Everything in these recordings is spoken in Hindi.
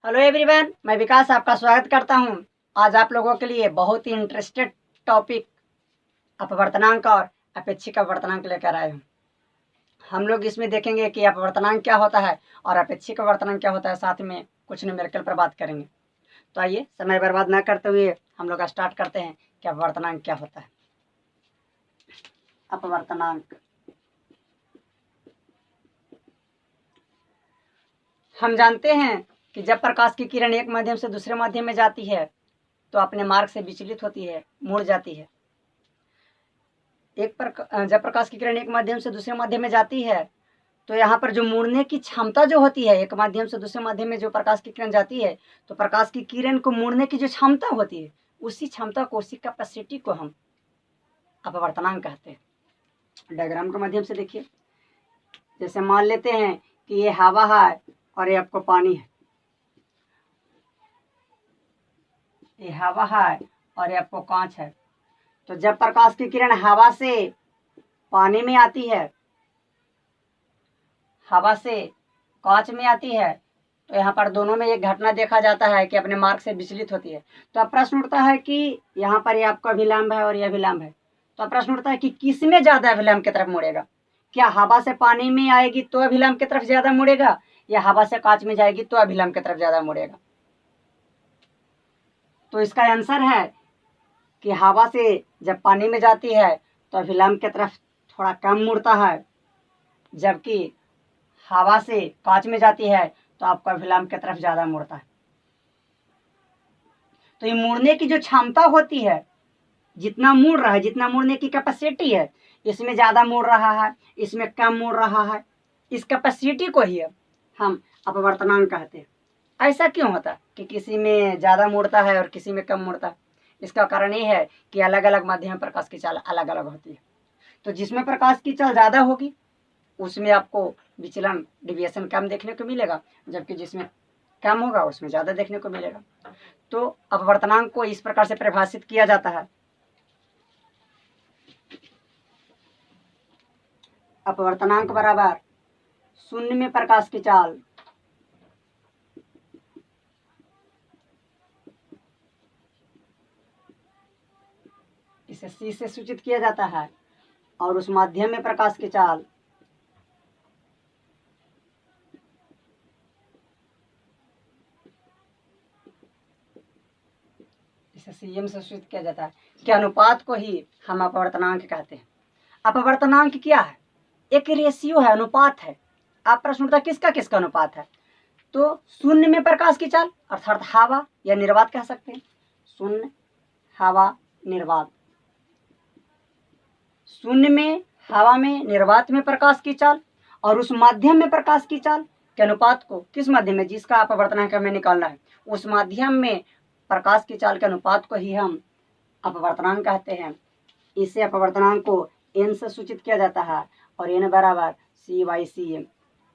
हेलो एवरीवन, मैं विकास आपका स्वागत करता हूं। आज आप लोगों के लिए बहुत ही इंटरेस्टेड टॉपिक अपवर्तनांक और अपेक्षिक अपवर्तनांक लेकर आए हूं। हम लोग इसमें देखेंगे कि अपवर्तनांक क्या होता है और अपेक्षिक अपवर्तनांक क्या होता है, साथ में कुछ न्यूमेरिकल पर बात करेंगे। तो आइए समय बर्बाद न करते हुए हम लोग स्टार्ट करते हैं कि अपवर्तनांक क्या होता है। अपवर्तनांक हम जानते हैं कि जब प्रकाश की किरण एक माध्यम से दूसरे माध्यम में जाती है तो अपने मार्ग से विचलित होती है, मुड़ जाती है। जब प्रकाश की किरण एक माध्यम से दूसरे माध्यम में जाती है तो यहाँ पर जो मुड़ने की क्षमता जो होती है, एक माध्यम से दूसरे माध्यम में जो प्रकाश की किरण जाती है तो प्रकाश की किरण को मुड़ने की जो क्षमता होती है, उसी क्षमता को, उसी कैपेसिटी को हम अपवर्तनांक कहते हैं। डायग्राम के माध्यम से देखिए, जैसे मान लेते हैं कि ये हवा है और ये आपको पानी है। ये हवा है और ये आपको कांच है। तो जब प्रकाश की किरण हवा से पानी में आती है, हवा से कांच में आती है, तो यहाँ पर दोनों में एक घटना देखा जाता है कि अपने मार्ग से विचलित होती है। तो अब प्रश्न उठता है कि यहाँ पर ये आपका अभिलंब है और यह अभिलंब है, तो अब प्रश्न उठता है कि किसमें ज्यादा अभिलंब की तरफ मुड़ेगा। क्या हवा से पानी में आएगी तो अभिलंब की तरफ ज्यादा मुड़ेगा, या हवा से कांच में जाएगी तो अभिलंब की तरफ ज्यादा मुड़ेगा? तो इसका आंसर है कि हवा से जब पानी में जाती है तो अभिलंब की तरफ थोड़ा कम मुड़ता है, जबकि हवा से कांच में जाती है तो आपका अभिलंब की तरफ ज्यादा मुड़ता है। तो ये मुड़ने की जो क्षमता होती है, जितना मुड़ रहा है, जितना मुड़ने की कैपेसिटी है, इसमें ज्यादा मुड़ रहा है, इसमें कम मुड़ रहा है, इस कैपेसिटी को ही हम अपवर्तनांक कहते हैं। ऐसा क्यों होता है कि किसी में ज्यादा मुड़ता है और किसी में कम मुड़ता है? इसका कारण ये है कि अलग अलग माध्यम में प्रकाश की चाल अलग अलग होती है। तो जिसमें प्रकाश की चाल ज्यादा होगी उसमें आपको विचलन, डिविएशन कम देखने को मिलेगा, जबकि जिसमें कम होगा उसमें ज्यादा देखने को मिलेगा। तो अपवर्तनांक को इस प्रकार से परिभाषित किया जाता है। अपवर्तनांक बराबर शून्य में प्रकाश की चाल इसे C से सूचित किया जाता है, और उस माध्यम में प्रकाश की चाल इसे CM से सूचित किया जाता है। कि अनुपात को ही हम अपवर्तनांक कहते हैं। अपवर्तनांक क्या है? एक रेशियो है, अनुपात है। आप प्रश्न उठता किसका किसका अनुपात है? तो शून्य में प्रकाश की चाल अर्थात हवा या निर्वात कह सकते हैं। शून्य, हवा, निर्वात। शून्य में, हवा में, निर्वात में प्रकाश की चाल और उस माध्यम में प्रकाश की चाल के अनुपात को, किस माध्यम में जिसका अपवर्तनांक हमें निकालना है, उस माध्यम में प्रकाश की चाल के अनुपात को ही हम अपवर्तनांक कहते हैं। इसे अपवर्तनांक को n से सूचित किया जाता है और n बराबर C/cm,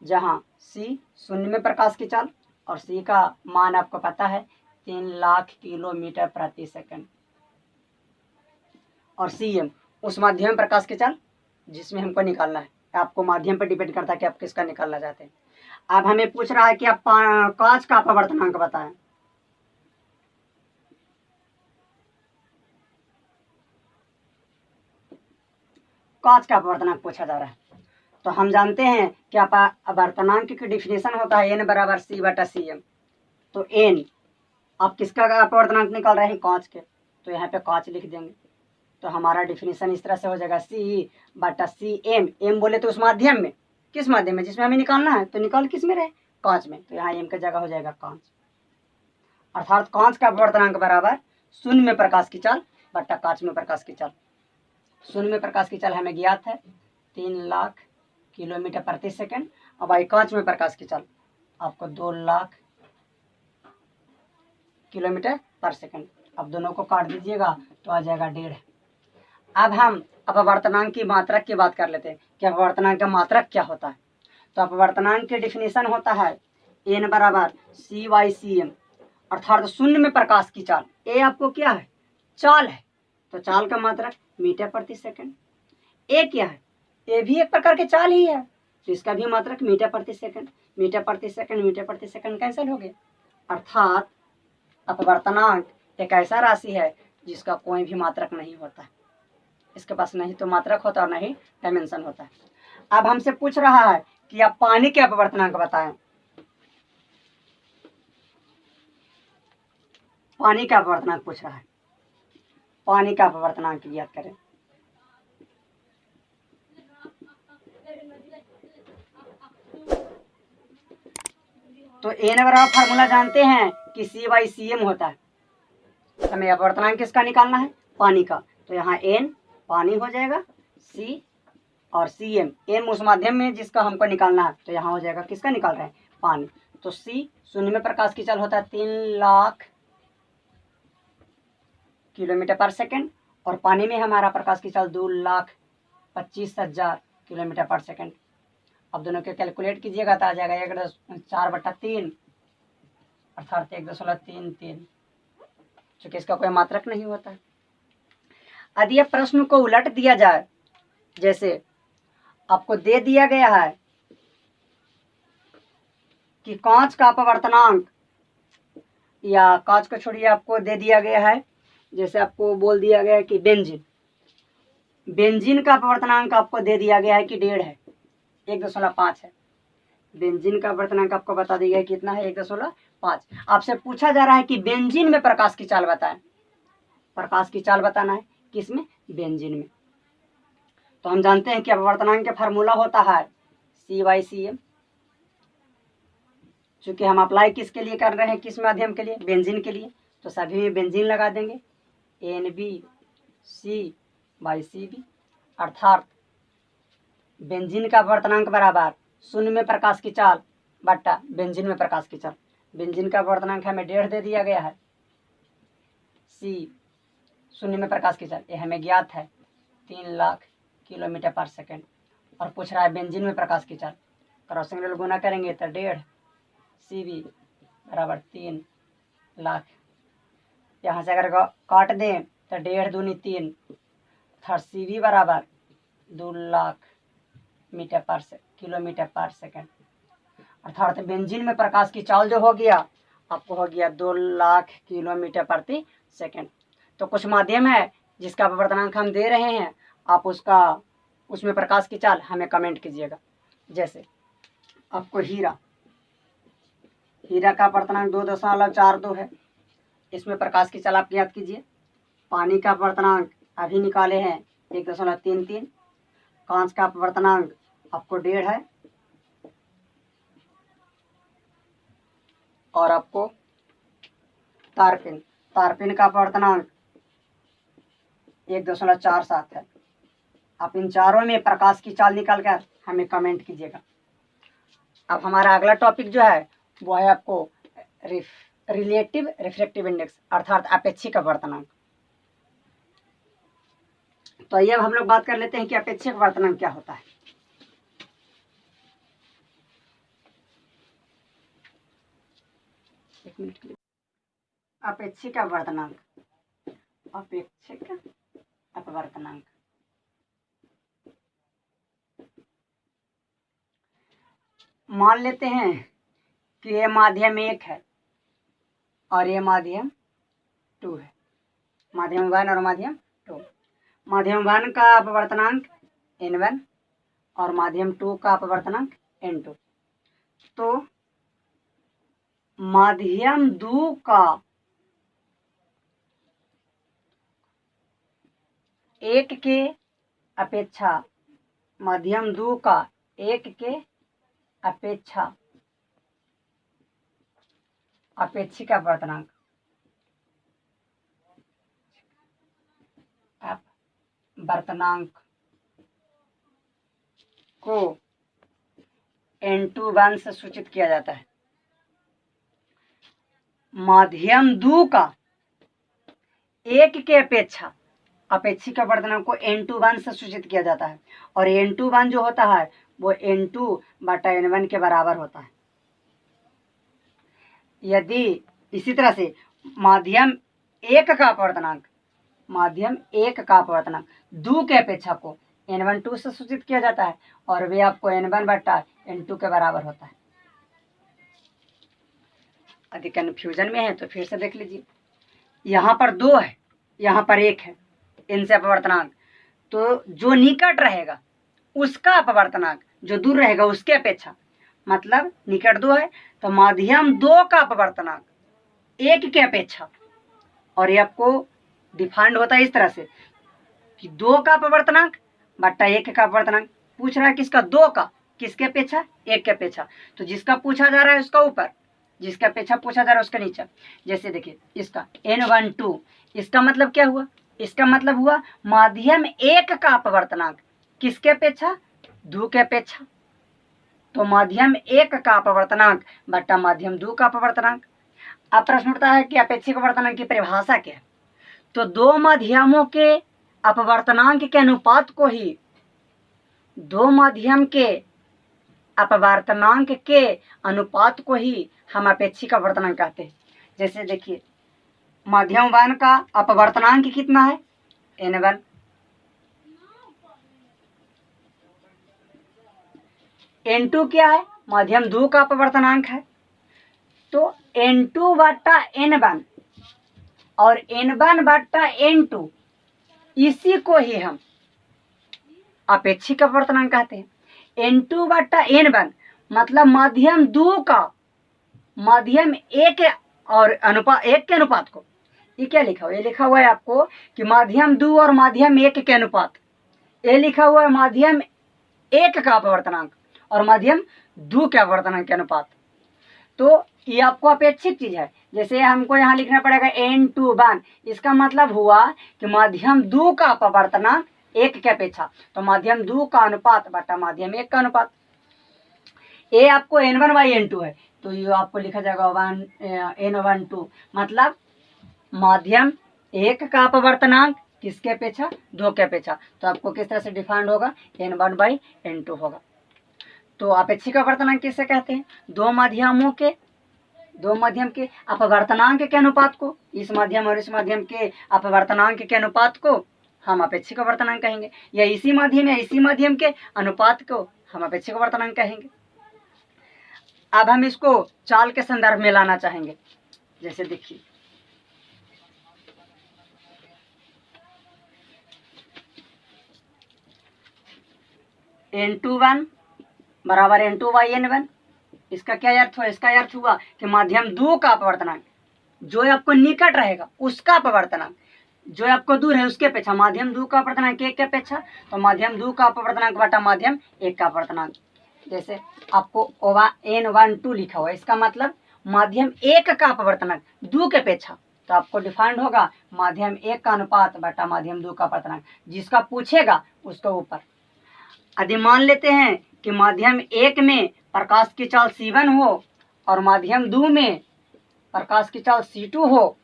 जहाँ C शून्य में प्रकाश की चाल और C का मान आपको पता है 3 लाख किलोमीटर प्रति सेकंड, और cm उस माध्यम प्रकाश की चाल जिसमें हमको निकालना है। आपको माध्यम पर डिपेंड करता है कि आप किसका निकालना चाहते हैं। अब हमें पूछ रहा है कि आप कांच का अपवर्तनांक बताएं। कांच का अपवर्तनांक पूछा जा रहा है। तो हम जानते हैं कि अपवर्तनांक की डिफिनेशन होता है n बराबर C/cm। तो n, आप किसका अपवर्तनांक निकाल रहे हैं? कांच के, तो यहाँ पे कांच लिख देंगे। तो हमारा डिफिनेशन इस तरह से हो जाएगा C/cm। m बोले तो उस माध्यम में, किस माध्यम में जिसमें हमें निकालना है, तो निकाल किस में रहे? कांच में, तो यहाँ m का जगह हो जाएगा कांच। अर्थात कांच का अपवर्तनांक बराबर शून्य में प्रकाश की चाल बट्टा कांच में प्रकाश की चाल। शून्य में प्रकाश की चाल हमें ज्ञात है 3 लाख किलोमीटर प्रति सेकंड। अब आई कांच में प्रकाश की चाल आपको 2 लाख किलोमीटर पर सेकंड। अब दोनों को काट दीजिएगा तो आ जाएगा 1.5। अब हम अपवर्तनांक की मात्रक की बात कर लेते हैं कि अपवर्तनांक का मात्रक क्या होता है। तो अपवर्तनांक की डिफिनेशन होता है n बराबर C/cm, अर्थात शून्य में प्रकाश की चाल। ए आपको क्या है? चाल है, तो चाल का मात्रक मीटर प्रति सेकंड। ए क्या है? ए भी एक प्रकार के चाल ही है, तो इसका भी मात्रक मीटर प्रति सेकंड। मीटर प्रति सेकंड, मीटर प्रति सेकंड कैंसिल हो गया, अर्थात अपवर्तनांक एक ऐसा राशि है जिसका कोई भी मात्रक नहीं होता है। इसके पास नहीं तो मात्रक होता और नहीं डायमेंशन होता है। अब हमसे पूछ रहा है कि आप पानी के अपवर्तनांक बताएं। पानी का अपवर्तनांक पूछ रहा है, पानी का अपवर्तनांक ज्ञात करें। तो एन बराबर फार्मूला जानते हैं कि C/Cm होता है। हमें अपवर्तनांक किसका निकालना है? पानी का। तो यहाँ एन पानी हो जाएगा, सी और Cm एम उस माध्यम में जिसका हमको निकालना है, तो यहाँ हो जाएगा किसका निकाल रहे हैं? पानी। तो सी शून्य में प्रकाश की चाल होता है 3 लाख किलोमीटर पर सेकेंड और पानी में हमारा प्रकाश की चाल 2,25,000 किलोमीटर पर सेकेंड। अब दोनों को कैलकुलेट कीजिएगा तो आ जाएगा 4/3 अर्थात 1.33, चूँकि इसका कोई मात्रक नहीं होता है। यदि यह प्रश्न को उलट दिया जाए, जैसे आपको दे दिया गया है कि कांच का अपवर्तनांक, या कांच को छोड़िए, आपको दे दिया गया है, जैसे आपको बोल दिया गया है कि बेंजीन का अपवर्तनांक आपको दे दिया गया है कि 1.5 है, 1.5 है। बेंजीन का अपवर्तनांक आपको बता दिया गया कितना है? 1.5। आपसे पूछा जा रहा है कि बेंजीन में प्रकाश की चाल बताएं। प्रकाश की चाल बताना है किसमें? बेंजीन में। तो हम जानते हैं कि अपवर्तनांक का फार्मूला होता है C/Cm। चूंकि हम अप्लाई किसके लिए कर रहे हैं? किस माध्यम के लिए? बेंजीन के लिए। तो सभी में बेंजीन लगा देंगे, NbC/Cb, अर्थात बेंजीन का अपवर्तनांक बराबर शून्य में प्रकाश की चाल बट्टा बेंजीन में प्रकाश की चाल। बेंजीन का अपवर्तनांक हमें 1.5 दे दिया गया है, सी शून्य में प्रकाश की चाल ये हमें ज्ञात है 3 लाख किलोमीटर पर सेकेंड, और पूछ रहा है बेंजीन में प्रकाश की चाल। क्रॉसिंग रेल गुना करेंगे तो 1.5 Cb बराबर 3 लाख। यहाँ से अगर काट दें तो 1.5 दूनी 3, अर्थात Cb बराबर 2 लाख किलोमीटर पर सेकेंड। अर्थात बेंजीन में प्रकाश की चाल जो हो गया आपको हो गया 2 लाख किलोमीटर प्रति सेकेंड। तो कुछ माध्यम है जिसका अपवर्तनांक हम दे रहे हैं, आप उसमें प्रकाश की चाल हमें कमेंट कीजिएगा। जैसे आपको हीरा का अपवर्तनांक 2.42 है, इसमें प्रकाश की चाल आप याद कीजिए। पानी का अपवर्तनांक अभी निकाले हैं 1.33, कांच का अपवर्तनांक आपको 1.5 है, और आपको तारपीन का अपवर्तनांक 1.47 है। आप इन चारों में प्रकाश की चाल निकाल कर हमें कमेंट कीजिएगा। अब हमारा अगला टॉपिक जो है वो है आपको रिलेटिव रिफ्रैक्टिव इंडेक्स, अर्थात अपेक्षिक अपवर्तनांक। तो आइए अब हम लोग बात कर लेते हैं कि अपेक्षिक अपवर्तनांक क्या होता है। एक मिनट के लिए। अपेक्षिक अपवर्तनांक, मान लेते हैं कि ये माध्यम 1 है और ये माध्यम 2 है, माध्यम 1 और माध्यम 2। माध्यम 1 का अपवर्तनांक N1 और माध्यम 2 का अपवर्तनांक N2। तो माध्यम 2 का 1 के अपेक्षा, माध्यम 2 का 1 के अपेक्षा अपेक्षिक अपवर्तनांक को N2 से सूचित किया जाता है। माध्यम 2 का 1 के अपेक्षा अपेक्षिक अपवर्तनांक को N2 से सूचित किया जाता है, और N2 जो होता है वो N2/N1 के बराबर होता है। यदि इसी तरह से माध्यम 1 का अपवर्तनांक 2 के अपेक्षा को N1/2 से सूचित किया जाता है, और वे आपको N1/N2 के बराबर होता है। यदि कन्फ्यूजन में है तो फिर से देख लीजिए, यहाँ पर 2 है, यहाँ पर 1 है, इनसे अपवर्तनांक, तो जो निकट रहेगा उसका अपवर्तनांक जो दूर रहेगा उसके अपेक्षा, मतलब निकट 2 है तो माध्यम 2 का अपवर्तनांक 1 के अपेक्षा। और ये आपको डिफाइंड होता है इस तरह से कि 2 का अपवर्तनांक बट्टा 1 का अपवर्तनांक। पूछ रहा है किसका? 2 का, किसके अपेक्षा? 1 के अपेक्षा। तो जिसका पूछा जा रहा है उसका ऊपर, जिसका अपेक्षा पूछा जा रहा है उसका नीचे। जैसे देखिए इसका N12, इसका मतलब क्या हुआ? इसका मतलब हुआ माध्यम 1 का अपवर्तनांक किसके अपेक्षा? 2 के अपेक्षा। तो माध्यम 1 का अपवर्तनांक बट्टा माध्यम 2 का अपवर्तनांक। अब प्रश्न उठता है कि अपेक्षिक अपवर्तनांक की परिभाषा क्या है? तो 2 माध्यमों के अपवर्तनांक के अनुपात को ही, 2 माध्यम के अपवर्तनांक के अनुपात को ही हम अपेक्षिक अपवर्तनांक कहते हैं। जैसे देखिए माध्यम 1 का अपवर्तनांक कितना है? N1। N2 क्या है? माध्यम 2 का अपवर्तनांक है। तो N2 बट्टा N1 और N1 बट्टा N2, इसी को ही हम अपेक्षिक अपवर्तनांक कहते हैं। N2 बट्टा N1 मतलब माध्यम 2 का माध्यम 1 और अनुपात 1 के अनुपात को, ये क्या लिखा हुआ है? ये लिखा हुआ है आपको कि माध्यम 2 और माध्यम 1 के अनुपात। ये लिखा हुआ है माध्यम 1 का अपवर्तनांक और माध्यम 2 के अपवर्तनांक के अनुपात। तो ये आपको अपेक्षिक चीज है। जैसे हमको यहाँ लिखना पड़ेगा N21, इसका मतलब हुआ कि माध्यम 2 का अपवर्तनांक 1 के अपेक्षा, तो माध्यम 2 का अनुपात बटा माध्यम 1 का अनुपात। ये आपको N1/N2 है, तो ये आपको लिखा जाएगा N12, मतलब माध्यम 1 का अपवर्तनांक किसके अपेक्षा? 2 के अपेक्षा। तो आपको किस तरह से डिफाइंड होगा? N1/N2 होगा। तो अपेक्षिक अपवर्तनांक किसे कहते हैं? 2 माध्यम के अपवर्तनांक के अनुपात को, इस माध्यम और इस माध्यम के अपवर्तनांक के अनुपात को हम अपेक्षिक अपवर्तनांक कहेंगे, या इसी माध्यम के अनुपात को हम अपेक्षिक अपवर्तनांक कहेंगे। अब हम इसको चाल के संदर्भ में लाना चाहेंगे। जैसे देखिए N21 बराबर N2/N1, इसका क्या अर्थ हुआ? इसका अर्थ हुआ कि माध्यम 2 का अपवर्तनांक जो आपको निकट रहेगा उसका अपवर्तनांक जो आपको दूर है उसके अपेक्षा, माध्यम 2 का अपवर्तनांक 1 के अपेक्षा, तो माध्यम 2 का अपवर्तनांक बटा माध्यम 1 का अपवर्तनांक। जैसे आपको N12 लिखा हुआ है, इसका मतलब माध्यम 1 का अपवर्तनांक 2 के अपेक्षा, तो आपको डिफाइंड होगा माध्यम 1 का अनुपात बटा माध्यम 2 का अपवर्तनांक। जिसका पूछेगा उसका ऊपर। यदि मान लेते हैं कि माध्यम 1 में प्रकाश की चाल C1 हो और माध्यम 2 में प्रकाश की चाल C2 हो,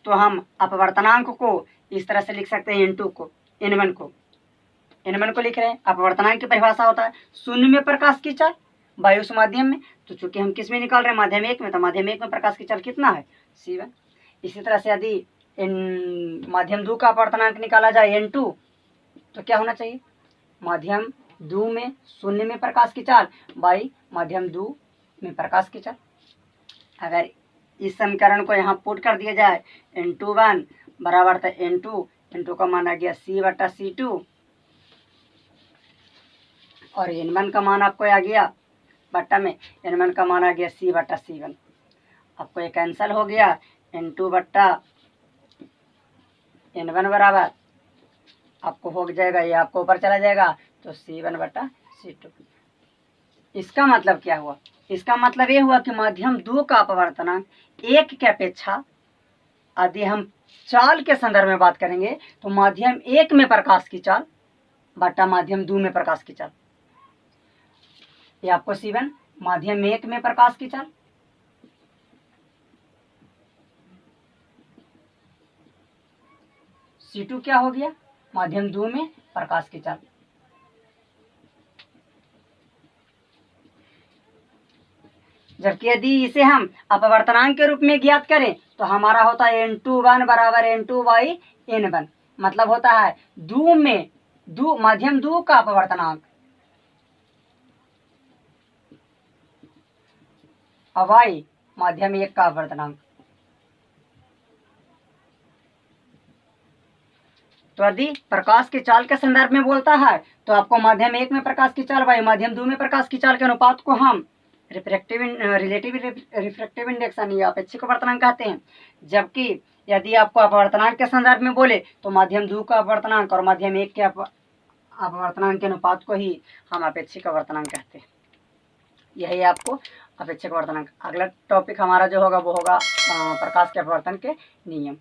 तो हम अपवर्तनांक को इस तरह से लिख सकते हैं N1 को लिख रहे हैं। अपवर्तनांक की परिभाषा होता है शून्य में प्रकाश की चाल वायु माध्यम में, तो चूंकि हम किस में निकाल रहे हैं? माध्यम 1 में, तो माध्यम 1 में प्रकाश की चाल कितना है? C1। इसी तरह से यदि माध्यम 2 का अपवर्तनांक निकाला जाए N2, तो क्या होना चाहिए? माध्यम 2 में शून्य में प्रकाश की चाल बाई माध्यम 2 में प्रकाश की चाल। अगर इस समीकरण को यहाँ पुट कर दिया जाए, N21 बराबर था N2 का मान आ गया C/C2 और N1 का मान आपको आ गया बट्टा में N1 का मान आ गया C/C1। आपको ये कैंसिल हो गया, N2 बट्टा N1 बराबर आपको हो जाएगा, ये आपको ऊपर चला जाएगा, तो C1/C2। इसका मतलब क्या हुआ? इसका मतलब ये हुआ कि माध्यम 2 का अपवर्तनांक 1 के अपेक्षा, यदि हम चाल के संदर्भ में बात करेंगे तो माध्यम 1 में प्रकाश की चाल बटा माध्यम 2 में प्रकाश की चाल। ये आपको C1 माध्यम 1 में प्रकाश की चाल C2 क्या हो गया? माध्यम 2 में प्रकाश की चाल। जबकि यदि इसे हम अपवर्तनांक के रूप में ज्ञात करें तो हमारा होता है N21 बराबर N2/N1, मतलब होता है माध्यम 2 का अपवर्तनांक वाई माध्यम 1 का अपवर्तनांक। तो यदि प्रकाश की चाल के संदर्भ में बोलता है तो आपको माध्यम 1 में प्रकाश की चाल बाई माध्यम 2 में प्रकाश की चाल के अनुपात को हम रिलेटिव रिफ्रैक्टिव इंडेक्स यानी अपेक्षिक अपवर्तनांक कहते हैं। जबकि यदि आपको अपवर्तनांक के संदर्भ में बोले तो माध्यम 2 का अपवर्तनांक और माध्यम 1 के अपवर्तनांक के अनुपात को ही हम अपेक्षिक अपवर्तनांक कहते हैं। यही आपको अपेक्षिक अपवर्तनांक। अगला टॉपिक हमारा जो होगा वो होगा प्रकाश के अपवर्तन के नियम।